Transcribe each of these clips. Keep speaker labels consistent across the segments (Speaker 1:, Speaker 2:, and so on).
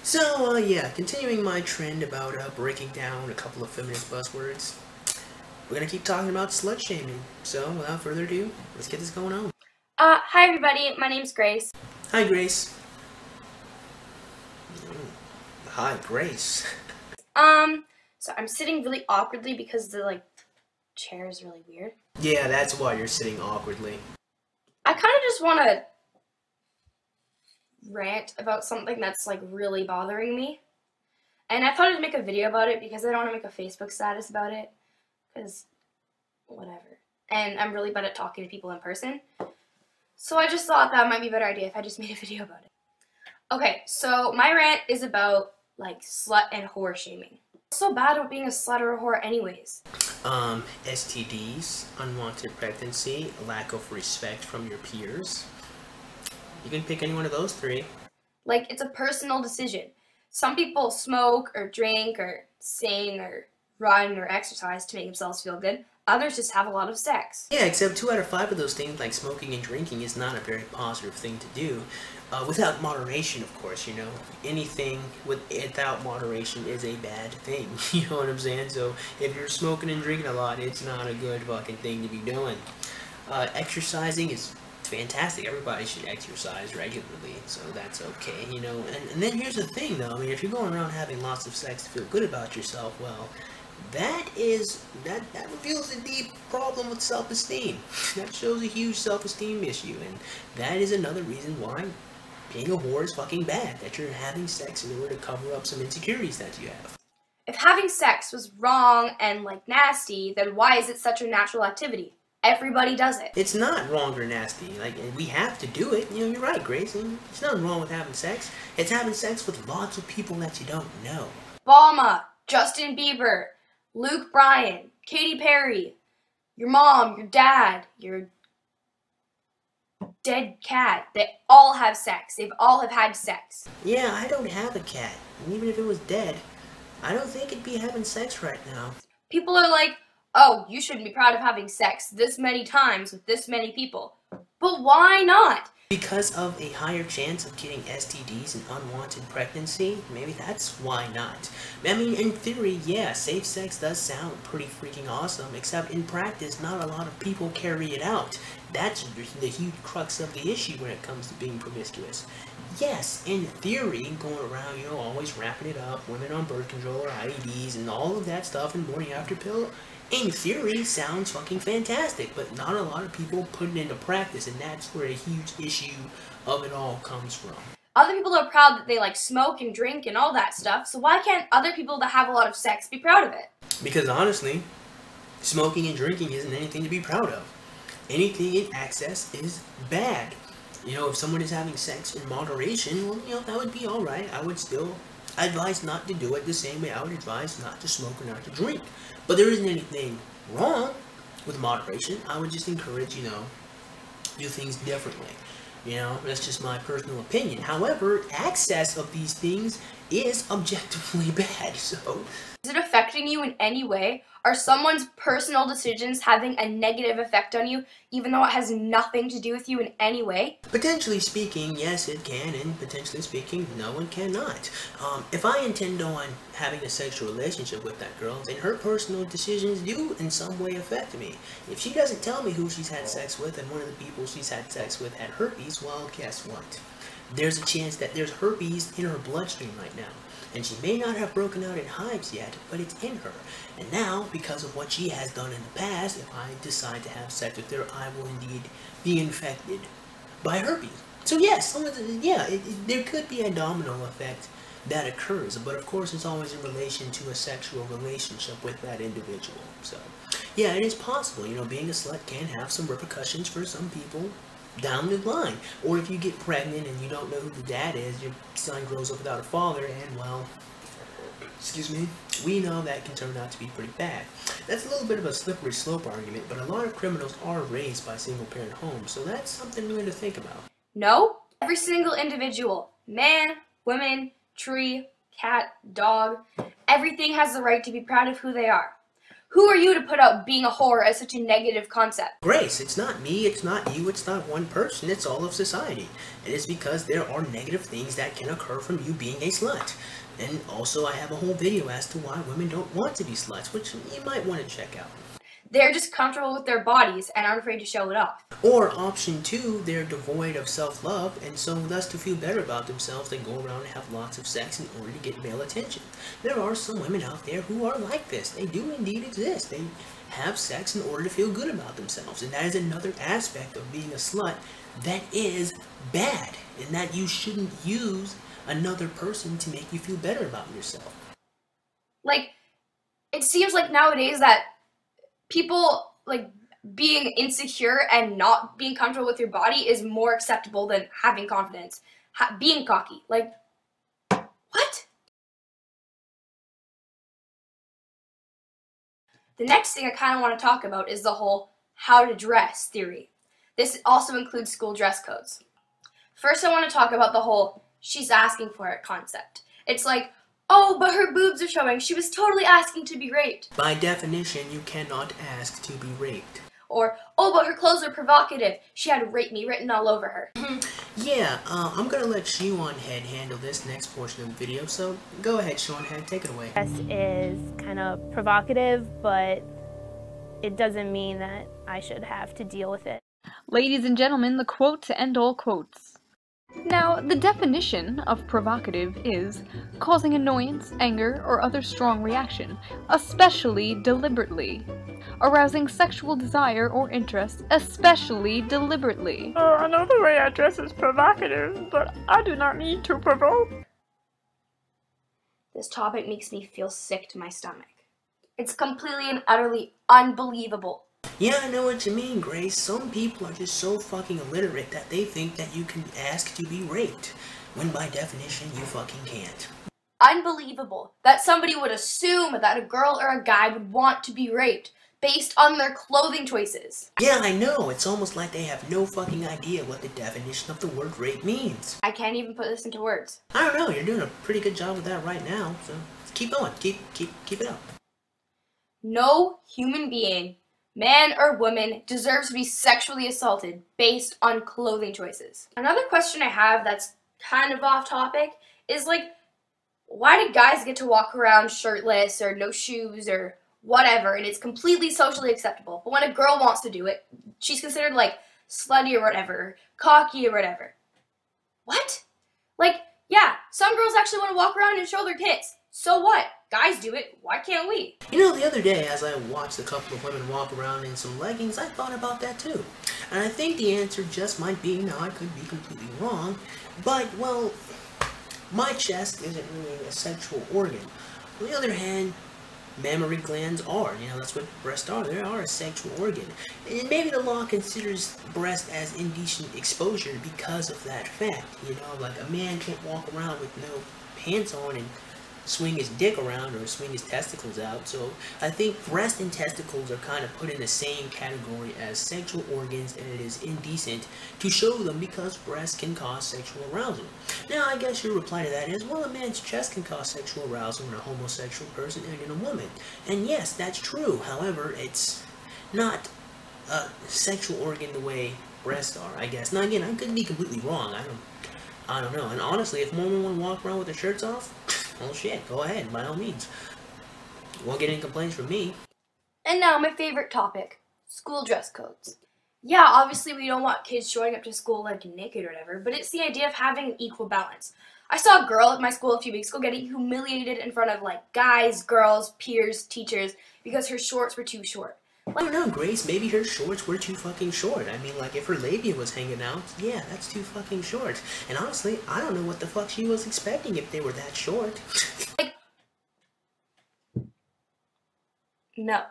Speaker 1: Yeah, continuing my trend about breaking down a couple of feminist buzzwords, we're gonna keep talking about slut shaming. So, without further ado, let's get this going on.
Speaker 2: Hi everybody, my name's Grace.
Speaker 1: Hi, Grace. Hi, Grace.
Speaker 2: So I'm sitting really awkwardly because the chair is really weird.
Speaker 1: Yeah, that's why you're sitting awkwardly.
Speaker 2: I kind of just want to rant about something that's really bothering me. And I thought I'd make a video about it because I don't want to make a Facebook status about it. Because, whatever. And I'm really bad at talking to people in person. So I just thought that might be a better idea if I just made a video about it. Okay, so my rant is about, slut and whore shaming. What's so bad about being a slut or a whore anyways?
Speaker 1: STDs, unwanted pregnancy, lack of respect from your peers. You can pick any one of those three.
Speaker 2: It's a personal decision. Some people smoke or drink or sing or run or exercise to make themselves feel good. Others just have a lot of sex.
Speaker 1: Yeah, except 2 out of 5 of those things, like smoking and drinking, is not a very positive thing to do. Without moderation, of course, you know. Anything without moderation is a bad thing, you know what I'm saying? So, if you're smoking and drinking a lot, it's not a good fucking thing to be doing. Exercising is fantastic. Everybody should exercise regularly, so that's okay, you know. And then here's the thing, though. I mean, if you're going around having lots of sex to feel good about yourself, well, that reveals a deep problem with self-esteem. That shows a huge self-esteem issue, and that is another reason why being a whore is fucking bad. That you're having sex in order to cover up some insecurities that you have.
Speaker 2: If having sex was wrong and nasty, then why is it such a natural activity? Everybody does it.
Speaker 1: It's not wrong or nasty. We have to do it. You know, you're right, Grace. There's nothing wrong with having sex. It's having sex with lots of people that you don't know.
Speaker 2: Obama, Justin Bieber, Luke Bryan, Katy Perry, your mom, your dad, your dead cat. They all have sex. They've all have had sex.
Speaker 1: Yeah, I don't have a cat. And even if it was dead, I don't think it'd be having sex right now.
Speaker 2: People are like, oh, you shouldn't be proud of having sex this many times with this many people. But why not?
Speaker 1: Because of a higher chance of getting STDs and unwanted pregnancy? Maybe that's why not. I mean, in theory, yeah, safe sex does sound pretty freaking awesome, except in practice, not a lot of people carry it out. That's the huge crux of the issue when it comes to being promiscuous. Yes, in theory, going around, you know, always wrapping it up, women on birth control or IEDs and all of that stuff and morning after pill, in theory, sounds fucking fantastic, but not a lot of people put it into practice, and that's where a huge issue of it all comes from.
Speaker 2: Other people are proud that they smoke and drink and all that stuff, so why can't other people that have a lot of sex be proud of it?
Speaker 1: Because honestly, smoking and drinking isn't anything to be proud of. Anything in excess is bad. You know, if someone is having sex in moderation, well, you know, that would be alright. I would still advise not to do it the same way I would advise not to smoke or not to drink. But there isn't anything wrong with moderation. I would just encourage, you know, do things differently. You know, that's just my personal opinion. However, excess of these things is objectively bad, so...
Speaker 2: Is it affecting you in any way? Are someone's personal decisions having a negative effect on you, even though it has nothing to do with you in any way?
Speaker 1: Potentially speaking, yes, it can, and potentially speaking, no, it cannot. If I intend on having a sexual relationship with that girl, then her personal decisions do in some way affect me. If she doesn't tell me who she's had sex with, and one of the people she's had sex with had herpes, well, guess what? There's a chance that there's herpes in her bloodstream right now. And she may not have broken out in hives yet, but it's in her. And now, because of what she has done in the past, if I decide to have sex with her, I will indeed be infected by herpes. So yes, there could be a domino effect that occurs, but of course it's always in relation to a sexual relationship with that individual. So yeah, it is possible, you know, being a slut can have some repercussions for some people down the line. Or if you get pregnant and you don't know who the dad is, your son grows up without a father, and well, excuse me, we know that can turn out to be pretty bad. That's a little bit of a slippery slope argument, but a lot of criminals are raised by single parent homes, so that's something really to think about.
Speaker 2: No, every single individual, man, woman, tree, cat, dog, everything has the right to be proud of who they are. who are you to put out being a whore as such a negative concept?
Speaker 1: Grace, it's not me, it's not you, it's not one person, it's all of society. It is because there are negative things that can occur from you being a slut. And also I have a whole video as to why women don't want to be sluts, which you might want to check out.
Speaker 2: They're just comfortable with their bodies and aren't afraid to show it off.
Speaker 1: Or option 2, they're devoid of self-love, and so thus to feel better about themselves, they go around and have lots of sex in order to get male attention. There are some women out there who are like this. They do indeed exist. They have sex in order to feel good about themselves, and that is another aspect of being a slut that is bad, and that you shouldn't use another person to make you feel better about yourself.
Speaker 2: Like, it seems like nowadays that people, like, being insecure and not being comfortable with your body is more acceptable than having confidence. Being cocky. Like, what? The next thing I kind of want to talk about is the whole how to dress theory. This also includes school dress codes. First, I want to talk about the whole she's asking for it concept. It's like, oh, but her boobs are showing. She was totally asking to be raped.
Speaker 1: By definition, you cannot ask to be raped.
Speaker 2: Or, oh, but her clothes are provocative. She had rape me written all over her.
Speaker 1: Yeah, I'm gonna let Sean Head handle this next portion of the video, so go ahead, Sean Head, take it away.
Speaker 3: Dress is kind of provocative, but it doesn't mean that I should have to deal with it.
Speaker 4: Ladies and gentlemen, the quote to end all quotes. Now, the definition of provocative is causing annoyance, anger, or other strong reaction, especially deliberately. Arousing sexual desire or interest, especially deliberately.
Speaker 5: I know the way I dress is provocative, but I do not need to provoke.
Speaker 2: This topic makes me feel sick to my stomach. It's completely and utterly unbelievable.
Speaker 1: Yeah, I know what you mean, Grace. Some people are just so fucking illiterate that they think that you can ask to be raped, when by definition you fucking can't.
Speaker 2: Unbelievable that somebody would assume that a girl or a guy would want to be raped based on their clothing choices.
Speaker 1: Yeah, I know. It's almost like they have no fucking idea what the definition of the word rape means.
Speaker 2: I can't even put this into words.
Speaker 1: I don't know. You're doing a pretty good job with that right now, so keep going. Keep it up.
Speaker 2: No human being, man or woman, deserves to be sexually assaulted based on clothing choices. Another question I have that's kind of off topic is, like, why do guys get to walk around shirtless or no shoes or whatever, and it's completely socially acceptable, but when a girl wants to do it, she's considered, like, slutty or whatever, cocky or whatever? What? Like, yeah, some girls actually want to walk around and show their tits. So what? Guys do it. Why can't we?
Speaker 1: You know, the other day, as I watched a couple of women walk around in some leggings, I thought about that too. And I think the answer just might be, now I could be completely wrong, but, well, my chest isn't really a sexual organ. On the other hand, mammary glands are. You know, that's what breasts are. They are a sexual organ. And maybe the law considers breast as indecent exposure because of that fact. You know, like a man can't walk around with no pants on and swing his dick around or swing his testicles out. So I think breast and testicles are kind of put in the same category as sexual organs, and it is indecent to show them because breasts can cause sexual arousal. Now, I guess your reply to that is, well, a man's chest can cause sexual arousal in a homosexual person and in a woman. And yes, that's true. However, it's not a sexual organ the way breasts are, I guess. Now, again, I could be completely wrong. I don't know. And honestly, if women want to walk around with their shirts off, well, shit, go ahead, by all means. You won't get any complaints from me.
Speaker 2: And now my favorite topic, school dress codes. Yeah, obviously we don't want kids showing up to school like naked or whatever, but it's the idea of having an equal balance. I saw a girl at my school a few weeks ago getting humiliated in front of, like, guys, girls, peers, teachers, because her shorts were too short.
Speaker 1: I don't know, Grace, maybe her shorts were too fucking short. I mean, like, if her labia was hanging out, yeah, that's too fucking short. And honestly, I don't know what the fuck she was expecting if they were that short.
Speaker 2: Like, no.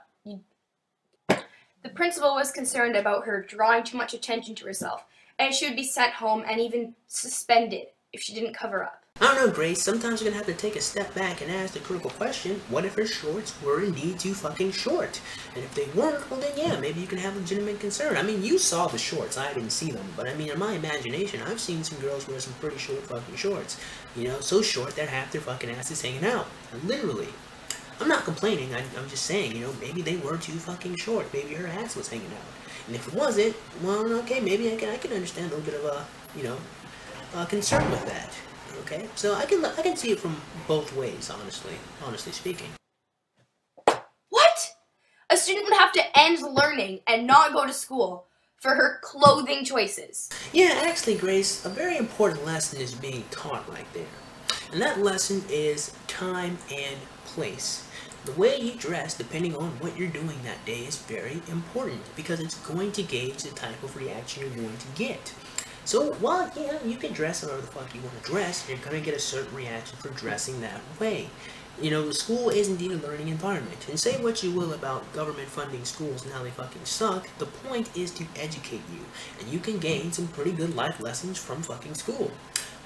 Speaker 2: The principal was concerned about her drawing too much attention to herself, and she would be sent home and even suspended if she didn't cover up.
Speaker 1: I don't know, Grace, sometimes you're gonna have to take a step back and ask the critical question, what if her shorts were indeed too fucking short? And if they weren't, well then yeah, maybe you can have legitimate concern. I mean, you saw the shorts, I didn't see them, but I mean, in my imagination, I've seen some girls wear some pretty short fucking shorts. You know, so short that half their fucking ass is hanging out. Literally. I'm not complaining. I'm just saying, you know, maybe they were too fucking short. Maybe her ass was hanging out. And if it wasn't, well, okay, maybe I can understand a little bit of you know, concern with that. Okay, so I can see it from both ways, honestly speaking.
Speaker 2: What? A student would have to end learning and not go to school for her clothing choices.
Speaker 1: Yeah, actually, Grace, a very important lesson is being taught right there. And that lesson is time and place. The way you dress, depending on what you're doing that day, is very important because it's going to gauge the type of reaction you're going to get. So while, yeah, you can dress however the fuck you want to dress, you're going to get a certain reaction for dressing that way. You know, the school is indeed a learning environment. And say what you will about government funding schools and how they fucking suck, the point is to educate you. And you can gain some pretty good life lessons from fucking school.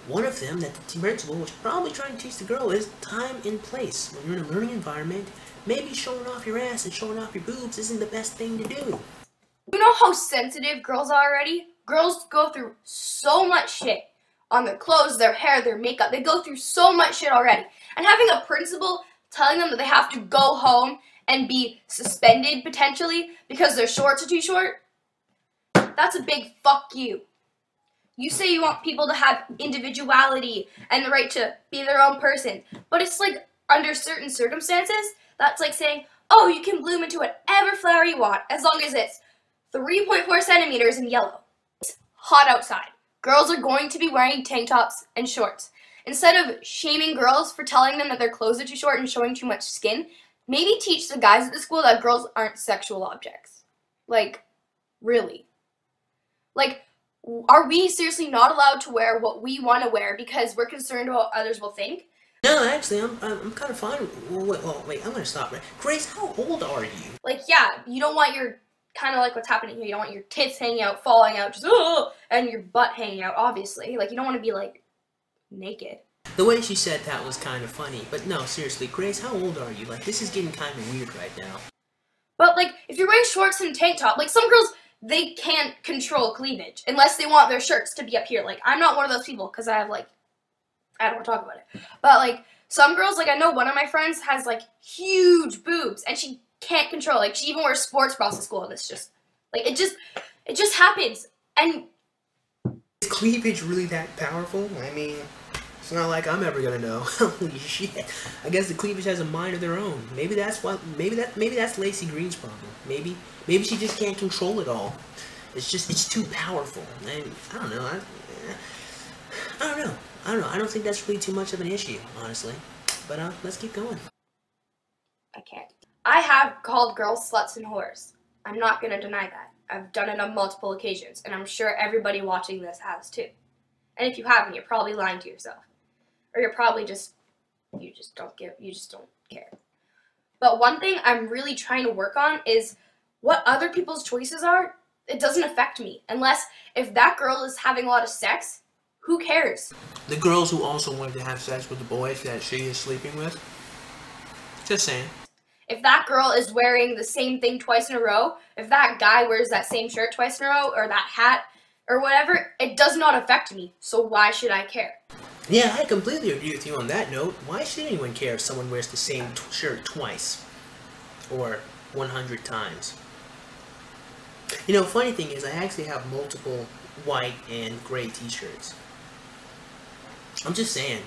Speaker 1: One of them that the principal was probably trying to teach the girl is time and place. When you're in a learning environment, maybe showing off your ass and showing off your boobs isn't the best thing to do.
Speaker 2: You know how sensitive girls are already? Girls go through so much shit on their clothes, their hair, their makeup. They go through so much shit already. And having a principal telling them that they have to go home and be suspended potentially because their shorts are too short, that's a big fuck you. You say you want people to have individuality and the right to be their own person, but it's like under certain circumstances, that's like saying, oh, you can bloom into whatever flower you want as long as it's 3.4 centimeters in yellow. It's hot outside. Girls are going to be wearing tank tops and shorts. Instead of shaming girls for telling them that their clothes are too short and showing too much skin, maybe teach the guys at the school that girls aren't sexual objects. Like, really. Like, are we seriously not allowed to wear what we want to wear because we're concerned about what others will think?
Speaker 1: No, actually, I'm kind of fine. Wait, I'm gonna stop. Right, Grace, how old are you?
Speaker 2: Like, yeah, you don't want your kind of like what's happening here. You don't want your tits hanging out, falling out, just and your butt hanging out. Obviously, like you don't want to be like naked.
Speaker 1: The way she said that was kind of funny, but no, seriously, Grace, how old are you? Like, this is getting kind of weird right now.
Speaker 2: But like, if you're wearing shorts and a tank top, like some girls, they can't control cleavage unless they want their shirts to be up here. Like, I'm not one of those people because I have like, I don't want to talk about it. But like, some girls, like I know one of my friends has like huge boobs and she can't control. Like, she even wears sports bras to school and it's just, like, it just happens. And
Speaker 1: is cleavage really that powerful? I mean, it's not like I'm ever gonna know. Holy shit. I guess the cleavage has a mind of their own. Maybe that's what, maybe that's Lacey Green's problem. Maybe she just can't control it all. It's too powerful. And I don't know. I don't think that's really too much of an issue, honestly. But let's keep going.
Speaker 2: I can't. I have called girls sluts and whores. I'm not gonna deny that. I've done it on multiple occasions, and I'm sure everybody watching this has too. And if you haven't, you're probably lying to yourself. Or you're probably you just don't care. But one thing I'm really trying to work on is what other people's choices are. It doesn't affect me. Unless if that girl is having a lot of sex, who cares?
Speaker 1: The girls who also wanted to have sex with the boys that she is sleeping with? Just saying.
Speaker 2: If that girl is wearing the same thing twice in a row, if that guy wears that same shirt twice in a row, or that hat, or whatever, it does not affect me, so why should I care?
Speaker 1: Yeah, I completely agree with you on that note. Why should anyone care if someone wears the same shirt twice? Or 100 times? You know, funny thing is, I actually have multiple white and gray t-shirts. I'm just saying.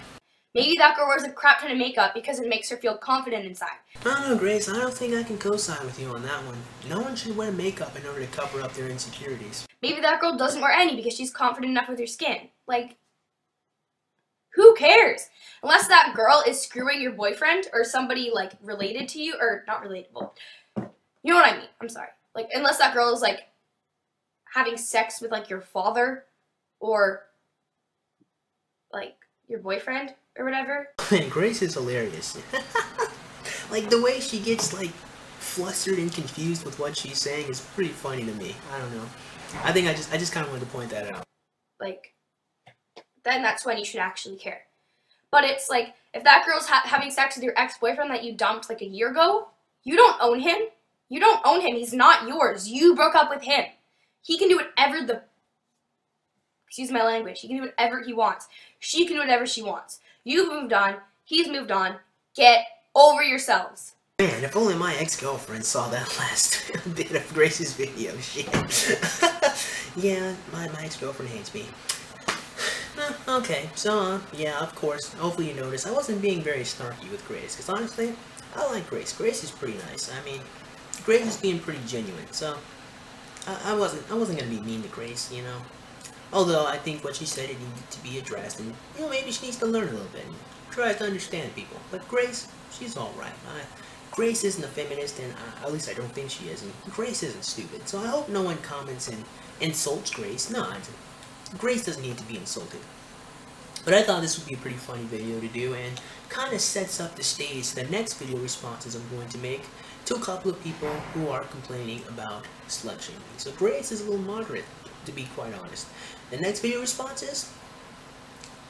Speaker 2: Maybe that girl wears a crap ton of makeup because it makes her feel confident inside.
Speaker 1: I don't know, Grace. I don't think I can co-sign with you on that one. No one should wear makeup in order to cover up their insecurities.
Speaker 2: Maybe that girl doesn't wear any because she's confident enough with her skin. Like, who cares? Unless that girl is screwing your boyfriend or somebody, like, related to you, or not relatable. You know what I mean? I'm sorry. Like, unless that girl is, like, having sex with, like, your father or, like, your boyfriend or whatever.
Speaker 1: Man, Grace is hilarious. Like, the way she gets, like, flustered and confused with what she's saying is pretty funny to me. I don't know. I think I just kind of wanted to point that out.
Speaker 2: Like, then that's when you should actually care. But it's like, if that girl's having sex with your ex-boyfriend that you dumped like a year ago, you don't own him. You don't own him. He's not yours. You broke up with him. He can do whatever the... Excuse my language. He can do whatever he wants. She can do whatever she wants. You've moved on. He's moved on. Get over yourselves.
Speaker 1: Man, if only my ex-girlfriend saw that last bit of Grace's video, shit. Yeah, my ex-girlfriend hates me. Okay, so, yeah, of course, hopefully you noticed I wasn't being very snarky with Grace, because honestly, I like Grace. Grace is pretty nice. I mean, Grace is being pretty genuine, so I wasn't gonna be mean to Grace, you know. Although I think what she said, it needed to be addressed, and, you know, maybe she needs to learn a little bit and try to understand people. But Grace, she's alright. Grace isn't a feminist, and at least I don't think she is, and Grace isn't stupid, so I hope no one comments and insults Grace. No, Grace doesn't need to be insulted. But I thought this would be a pretty funny video to do, and kind of sets up the stage to the next video responses I'm going to make to a couple of people who are complaining about slut-shaming. So Grace is a little moderate, to be quite honest. The next video responses,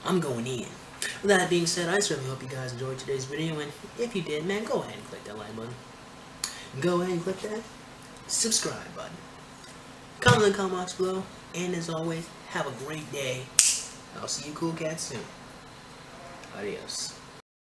Speaker 1: I'm going in. With that being said, I certainly hope you guys enjoyed today's video, and if you did, man, go ahead and click that like button. Go ahead and click that subscribe button. Comment in the comment box below, and as always, have a great day. I'll see you cool cats soon. Adios.